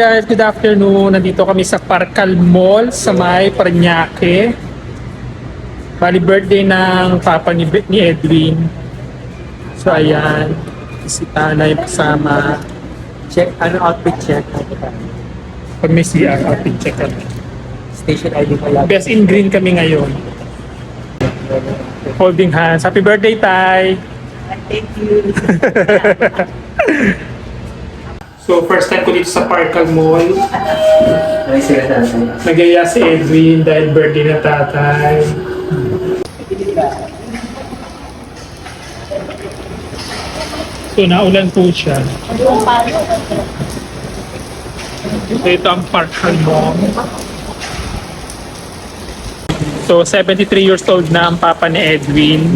guys, good afternoon. Nandito kami sa Parcal Mall sa may Parañaque. Bali birthday ng papa ni Edwin. So ayan, si Tanay kasama. Check, outfit check. Pag may CR, outfit check kami. Station ID pala. Best in green kami ngayon. Holding hands. Happy birthday, Tay! Thank you. So first time ko dito sa Parcal Mall. Ay, sila natin. Nagaya si Edwin dahil birthday na tatay. So naulan po siya. So ito ang Parcal Mall. So 73 years old na ang papa ni Edwin.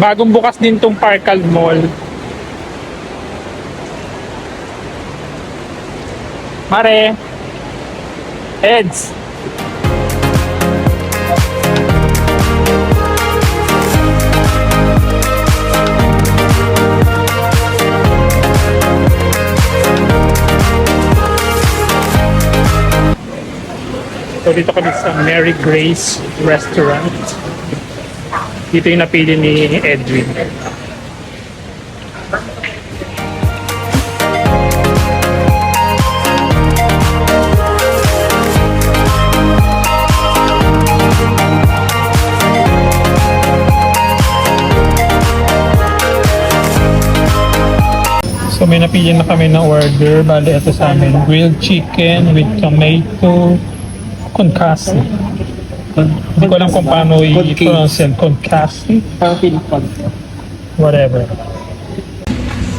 Bagong bukas din tong Parcal Mall. Mare! Eds! So dito kami sa Mary Grace Restaurant. Dito yung napili ni Edwin. So may napili na kami na order. Bali ito sa amin, grilled chicken with tomato concasse. Hindi ko alam kung paano i-pronounce yan. Concasse? Whatever.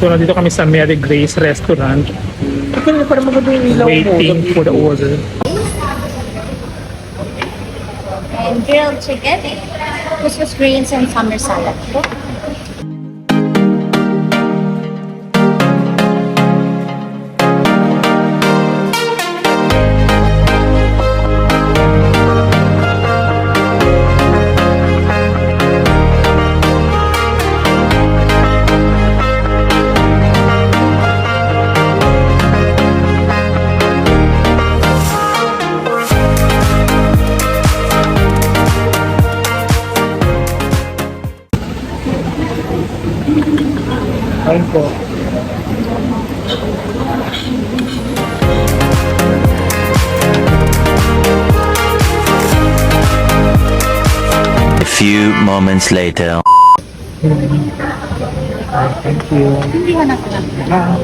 So nandito kami sa Mary Grace Restaurant. Waiting for the order. And grilled chicken, Christmas greens, and summer salad. Ayun po. A few moments later. Thank you. Hindi ko na lang.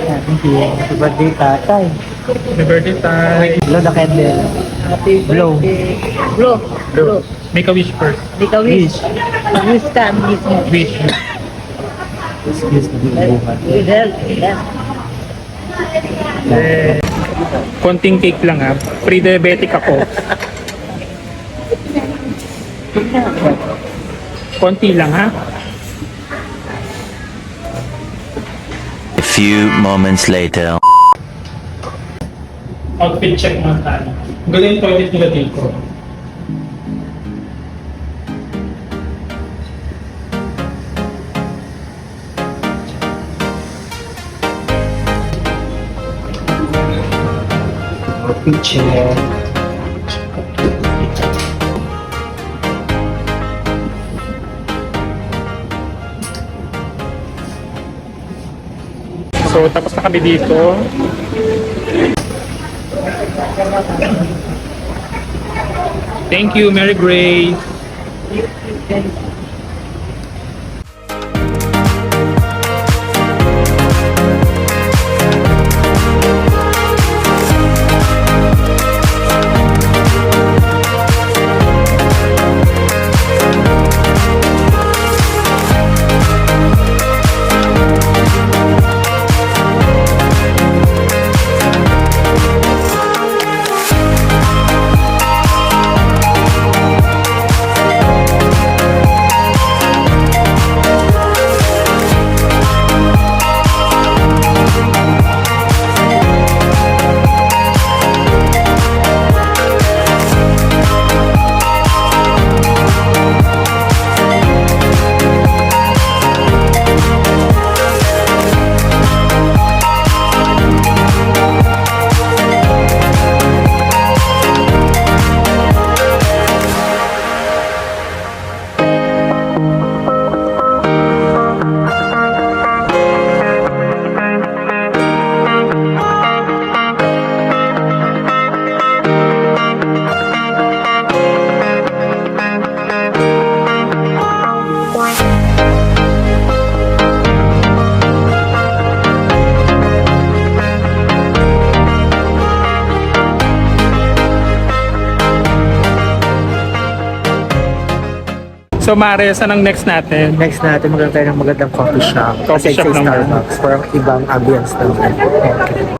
Thank you. Happy birthday, tatay. Happy birthday, Tay. Blow the candle. Blow. Blow. Make a wish first. Make a wish. Wish ka, wish mo. Wish. Excuse me. With help. Yeah. Konting cake lang ha. Pre-diabetic ako. Konti lang ha. A few moments later. Outfit check naman tayo. Galing yung toilet nila dito. Outfit check. So tapos na kami dito. Thank you, Mary Grace. So Mare, saan ang next natin? Next natin, maganda tayo ng magandang coffee shop. Coffee Kasi shop sa naman. Starbucks, for ibang ambience naman. Okay.